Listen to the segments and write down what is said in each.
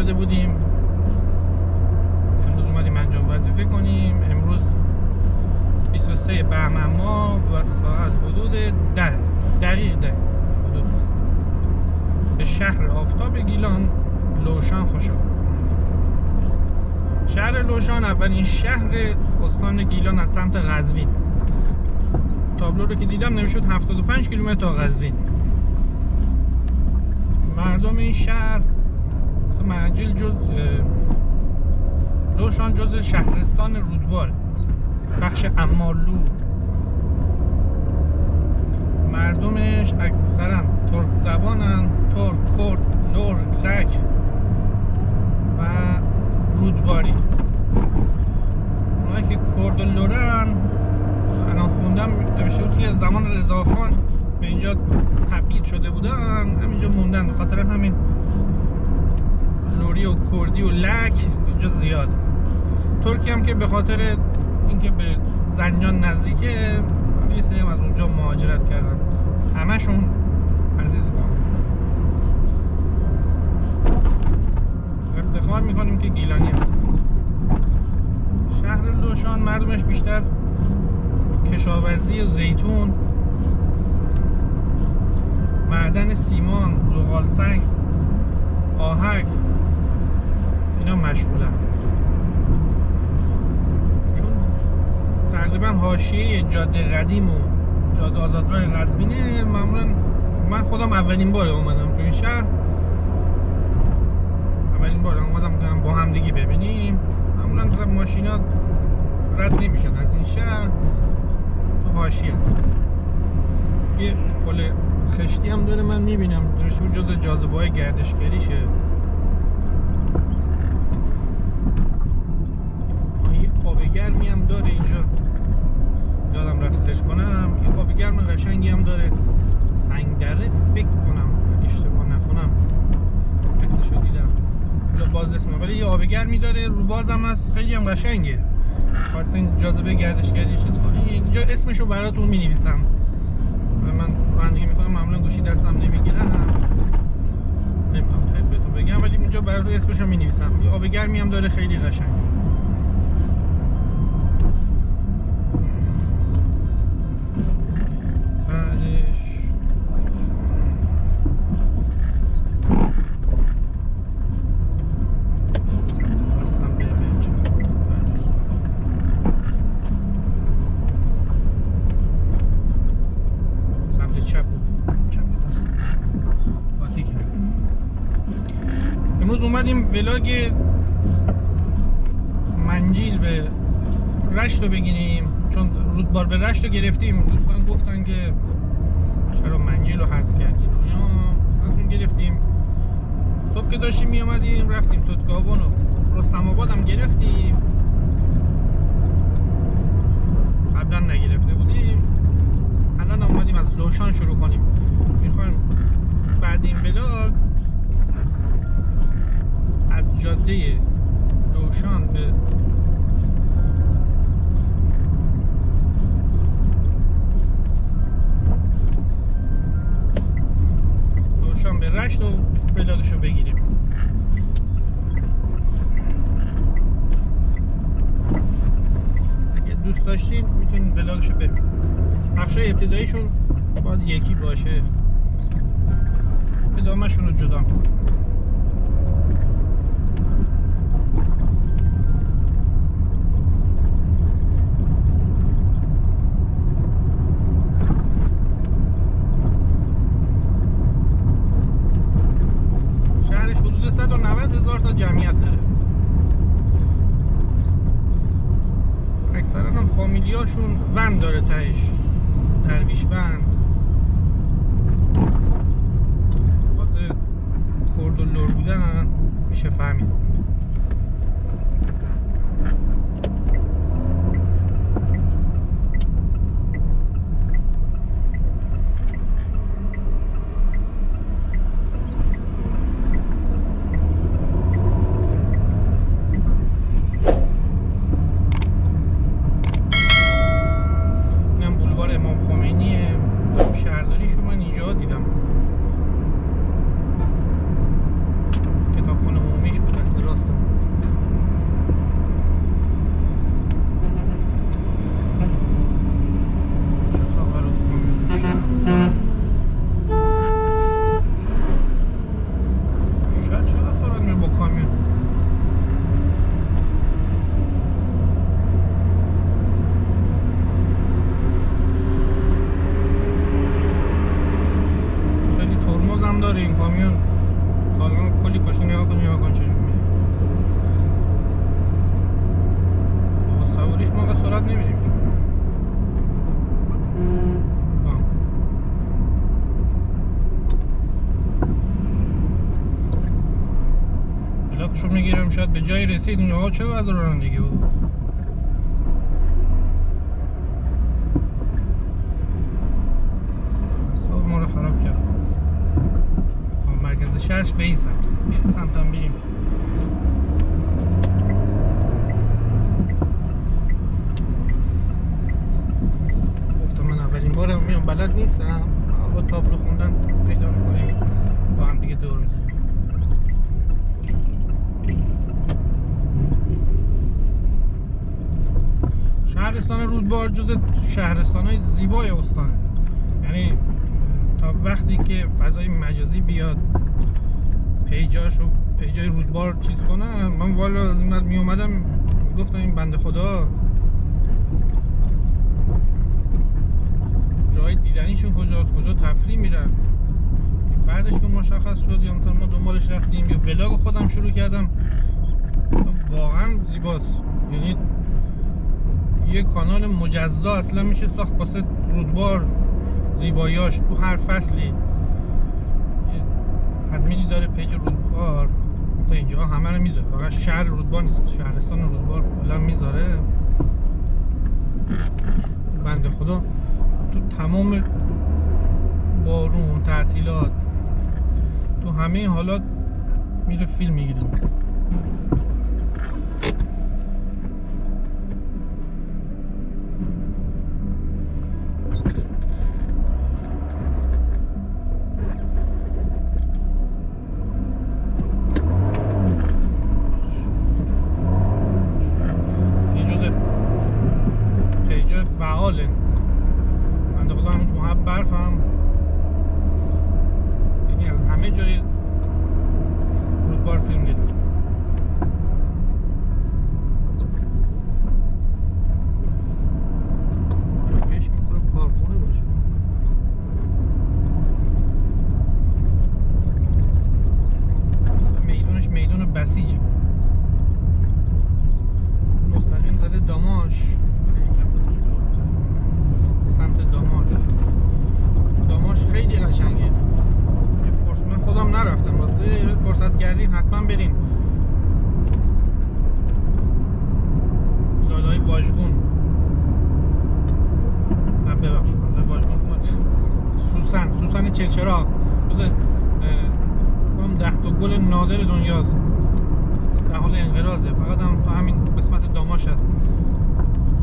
داده بودیم. امروز اومدیم انجام وظیفه کنیم. امروز 23 بهمن ماه و ساعت حدود 10 دقیقه حدود به شهر آفتاب گیلان لوشان خوش آمد. شهر لوشان اولین شهر استان گیلان از سمت قزوین. تابلو رو که دیدم نمیشد 75 کیلومتر تا قزوین. مردم این شهر معجل لوشان جز شهرستان رودبار، بخش امالو. مردمش اکثرا ترک زبانن، ترک، کرد، لور، لک و رودباری. اونایی که کرد و لورن الان خوندم نوشته بود که زمان رضاخان به اینجا تبعید شده بودن، همینجا موندن. به خاطر همین لوری و کردی و لک اینجا زیاد. ترکی هم که به خاطر اینکه به زنجان نزدیکه یه سری از اونجا مهاجرت کردن. همشون عزیز با افتخار میکنیم که گیلانی هست. شهر لوشان مردمش بیشتر کشاورزی زیتون، معدن سیمان، زغال سنگ، آهک اینا مشغولن. چون تقریبا حاشیه جاده قدیم و جاده آزادراه قزوینه. معمولا من خودم اولین بار اومدم تو این شهر، اولین بار اومدم که با هم دیگه ببینیم. معمولا ماشینا رد نمیشن از این شهر، تو حاشیه یه پل خشتی هم داره. من میبینم درشون جز جاذبه‌های گردشگریشه. یه آب گرمی هم داره اینجا، یادم رفت سرچ کنم. یه آب گرم قشنگی هم داره، سنگدره فکر کنم اشتباه نکنم، عکسشو دیدم. حالا باز اسمه، ولی یه آب گرمی داره، رو باز هم هست، خیلی هم قشنگه. خواستین جاذبه گردشگری چیز کنی اینجا اسمشو براتون می‌نویسم. من رانندگی میکنم، معمولا گوشی دستم نمیگیرم، نمیتونم بهتون بگم، ولی اونجا براتون اسمشو می‌نویسم. یه آب گرمی هم داره، خیلی قشنگه. امروز اومدیم ولاگ منجیل به رشت رو بگیریم، چون رودبار به رشت رو گرفتیم. دوستان گفتن که چرا منجیل رو حذف کردیم، از اون گرفتیم. صبح که داشتیم می اومدیم رفتیم توتکاوان و رستم آباد هم گرفتیم، قبلا نگرفته بودیم. الان اومدیم از لوشان شروع کنیم. میخوایم بعد این ولاگ از جاده لوشان به رشت و ولاگشو بگیریم. اگه دوست داشتین میتونین ولاگشو ببینید. بخشای ابتداییشون باید یکی باشه، ادامهشون رو جدا کنیم. شهرش حدود 190,000 تا جمعیت داره. اکثرا هم فامیلیاشون ون داره تهش، درویش ون. خاطر کرد و لور بودن میشه فهمید. کتابخانه عمومیش بود. هم داره این کامیون. سالن کلی کشته. نگاه کن چجوری با سواریش ما سرعت نمیدیم. بلاکشو میگیرم شاید به جایی رسید. این آقا چه وضع رانندگی بود؟ اصاب ما رو خراب کرد. مرکز شهرش به این سمت هم بریم. گفتم من اولین بارم میام، بلد نیستم. با تابلو خوندن پیدا میکنیم، با هم دیگه دور میزنیم. شهرستان رودبار جز شهرستان‌های زیبای استانه. یعنی تا وقتی که فضای مجازی بیاد پیجای رودبار چیز کنن، من والا از این می اومدم گفتم این بنده خدا جای دیدنیشون کجاست، کجا تفریح میرن. بعدش که مشخص شد یا مثلا ما دنبالش رفتیم یا ولاگ خودم شروع کردم، واقعا زیباست. یعنی یه کانال مجزا اصلا میشه ساخت واسه رودبار، زیباییاش تو هر فصلی ادمینی داره پیج رودبار. تا اینجا همه رو میذاره، فقط شهر رودبار نیست، شهرستان رودبار کلا میذاره. بنده خدا تو تمام بارون، تعطیلات، تو همه حالات میره فیلم میگیره. فعاله بنده خدا. همون تو هم برف هم، یعنی از همه جای رودبار فیلم گرفت. بهش میخوره کارخونه باشه. میدونش میدون بسیجه، مستقیم زده داماش، سمت داماش خیلی قشنگه. من خودم نرفتم، واسه فرصت کردین حتما برین. لالای واژگون، نه ببخشید واژگون، سوسن چلچراغ جز ده تا گل نادر دنیاست، در حال انقراضه. فقط هم تو همین قسمت داماش هست،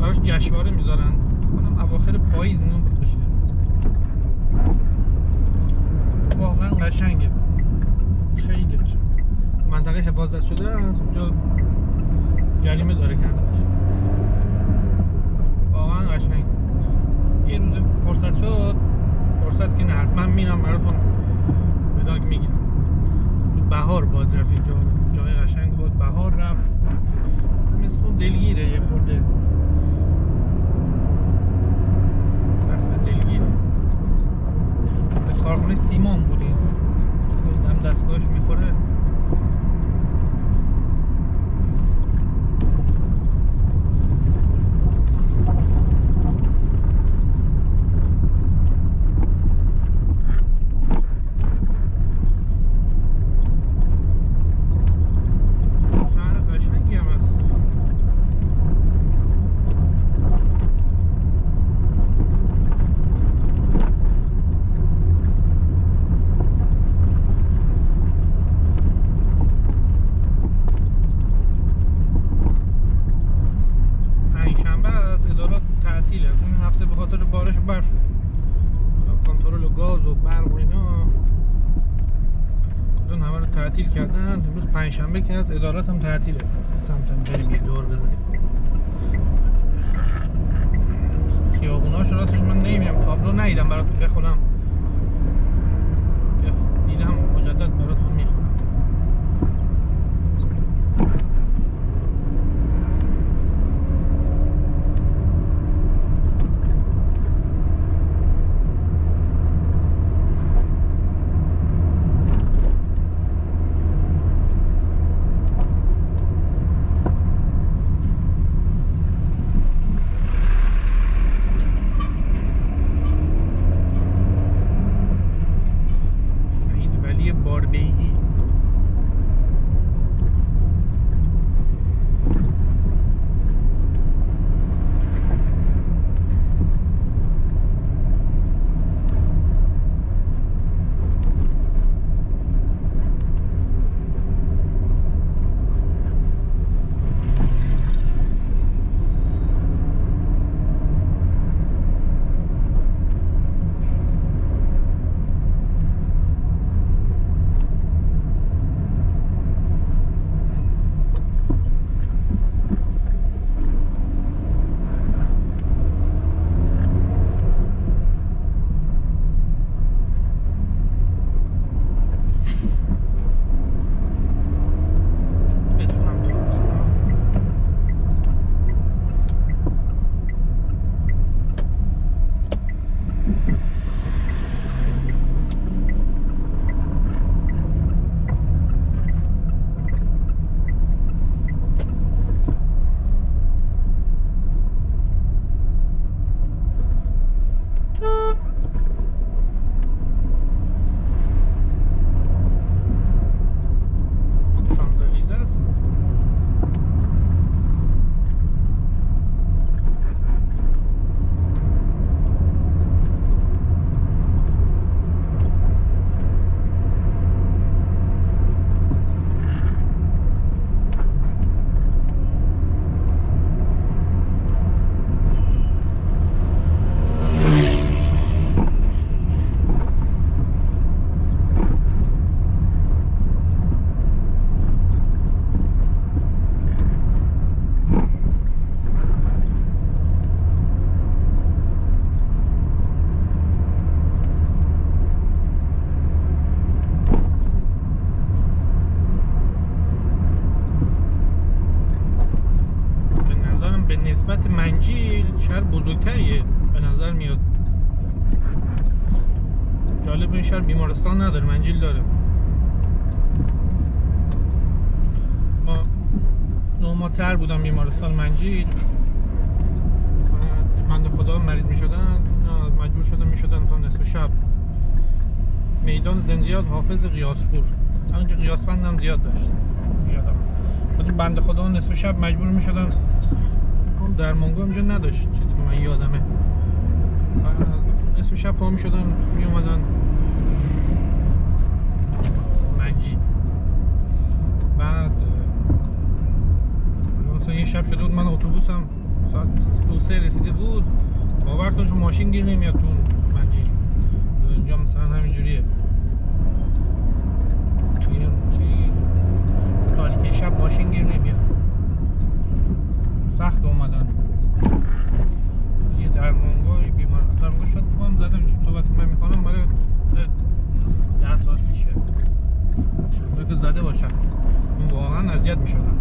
براش جشنواره میذارن. اواخر پاییز اینو بشه. واقعا قشنگه، خیلی قشنگ. منطقه حفاظت شده است، اونجا جریمه داره کندنش. واقعا قشنگ. یه روز فرصت شد، فرصت که نه حتما میرم براتون ولاگ میگیرم. تو بهار باید رفت اینجا، جای قشنگ بود. بهار رفت مثل دلگیره یه خورده، کارخونه سیمان بودیم، هم دستگاهش میخوره. شهر قشنگی هم هست. بارش و برف، کنترل گاز و برق و اینا کلون همه رو تعطیل کردن. امروز پنجشنبه که از ادارات هم تعطیله. سمت بریم یه دور بزنیم. خیابوناش راستش من نمیدونم، تابلو ندیدم براتون بخونم که دیدم مجدد براتون میخونم. این شهر بیمارستان نداره، منجیل داره. ما 9 ماه تر بودم بیمارستان منجیل، بنده خدا مریض می شدن، مجبور شدن می شدن تا نصف شب میدان زندیات حافظ قیاسپور، اونجا قیاسفندم زیاد داشت یادم. بعد بنده خدا نصف شب مجبور می شدن، اون درمانگاه اونجا نداشت چیزی که من یادمه، نصف شب پا می شدن می اومدن منجیل. بعد مثلا یه شب شده بود من اتوبوسم ساعت 2-3 رسیده بود، باور کن چون ماشین گیر نمیاد تو منجیل، اینجا مثلا همینجوریه توی تاریکی شب ماشین گیر نمیاد، سخت اومدن. یه درمانگاه درمانگاه شد بگم زدم چون صحبت من میکنم برای 10 سال پیشه شده که زده باشم، اون واقعا اذیت میشدم.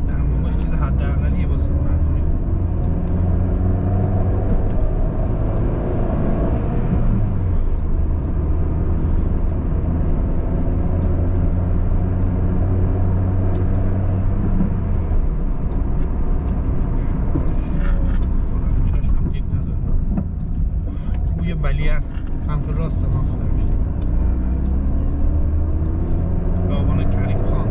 درمانگاه یه چیز حداقلیه واسه مردمی. ولی از سمت راست ما داشتیم خیابان کریم خان.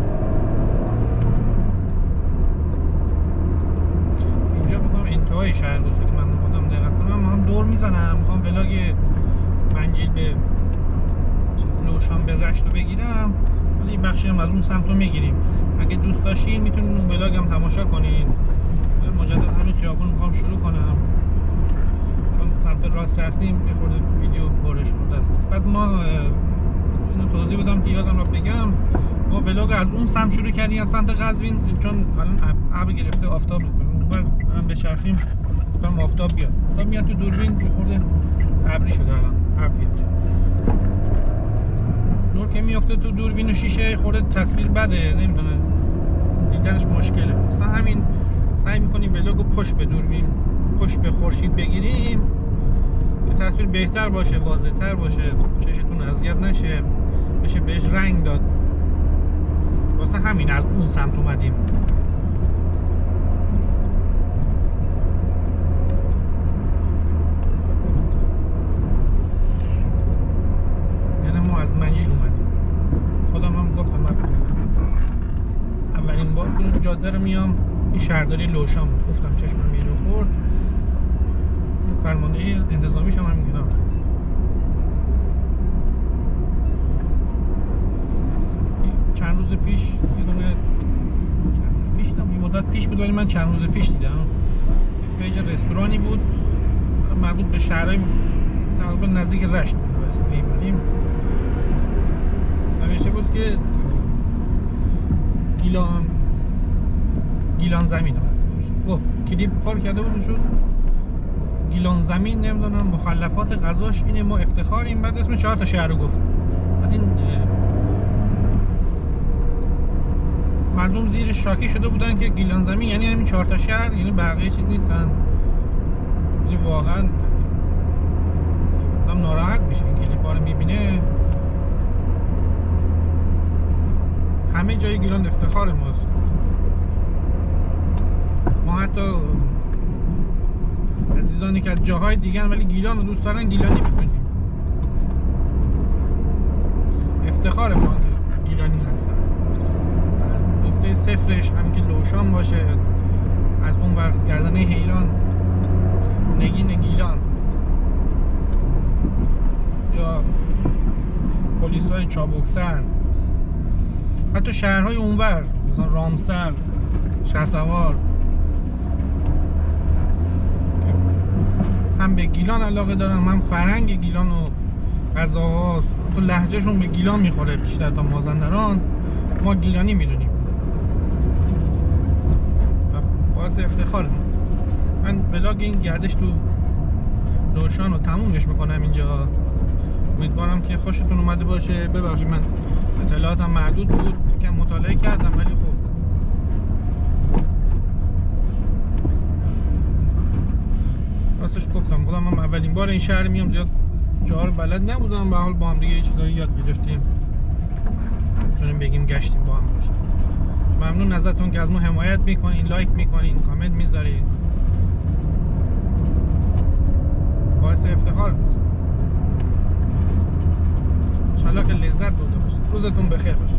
اینجا بکنم انتهای شهر بود شده، من خودم دقت کنم هم دور میزنم، میخوام ولاگ منجیل به لوشان به رشت رو بگیرم، ولی بخشی هم از اون سمت رو میگیریم. اگه دوست داشتین میتونین اون ولاگ هم تماشا کنین. مجدد همین خیابون میخوام شروع کنم، سمت راست رفتیم یه خورده ویدیو برش خورده است. بعد ما اینو توضیح بدم که یادم رو بگم، ما ولاگ از اون سمت شروع کردیم از سمت قزوین، چون الان ابر گرفته آفتاب میکنه، بعد بچرخیم بکنم آفتاب بیاد، آفتاب میاد تو دوربین یه خورده ابری شده، الان ابر بیاد نور که میافته تو دوربین و شیشه خورده تصویر بده، نمیدونه دیدنش مشکله. مثلا همین سعی میکنیم ولاگو پشت به دوربین، پشت به خورشید بگیریم که تصویر بهتر باشه، واضح تر باشه، چشتون اذیت نشه، بشه بهش رنگ داد. واسه همین از اون سمت اومدیم. یعنی ما از منجیل اومدیم. خودم هم گفتم اولین بار این جاده رو میام، این شهرداری لوشان بود، گفتم چشمم یه جا خورد، فرماندهی انتظامیش هم همین کنار. چند روز پیش یه دونه یه مدت پیش بود، ولی من چند روز پیش دیدم یه رستورانی بود مربوط به شهرهای تقریبا نزدیک رشت بود، اسم نمیبریم، نوشته بود که گیلان زمین گفت کلیپ کار کرده بود شد گیلان زمین، نمیدونم مخلفات غذاش اینه، ما افتخاریم. بعد اسم 4 تا شهر رو گفت. بعد این مردم زیر شاکی شده بودن که گیلان زمین یعنی همین 4 تا شهر، یعنی بقیه چیز نیستن. یعنی واقعا آدم ناراحت میشه این کلیپا رو میبینه. همه جای گیلان افتخار ماست. ما حتی عزیزانی که از جاهای دیگه ولی گیلان رو دوست دارن گیلانی میکنیم. افتخار ما که گیلانی هستن. از نقطه صفرش همین که لوشان باشه، از اون ور گردنه حیران نگین گیلان یا پلیسای چابکسر، حتی شهرهای اونور مثلا رامسر، شهسوار هم به گیلان علاقه دارم، هم فرهنگ گیلان و غذاها تو لهجهشون به گیلان میخوره بیشتر تا مازندران. ما گیلانی میدونیم و باعث افتخارم. من ولاگ این گردش تو لوشان رو تمومش میکنم اینجا. امیدوارم که خوشتون اومده باشه. ببخشید من اطلاعاتم محدود بود، یکم مطالعه کردم ولی خب راستش گفتم خودم هم اولین بار این شهر میام، زیاد جاها رو بلد نبودم، به حال با هم دیگه یه چیزایی یاد گرفتیم، میتونیم بگیم گشتیم با هم باشه. ممنون ازتون که از ما حمایت میکنین، لایک میکنین، کامنت میذارین، باعث افتخار است. انشالله که لذت برده باشید. روزتون بخیر باشه.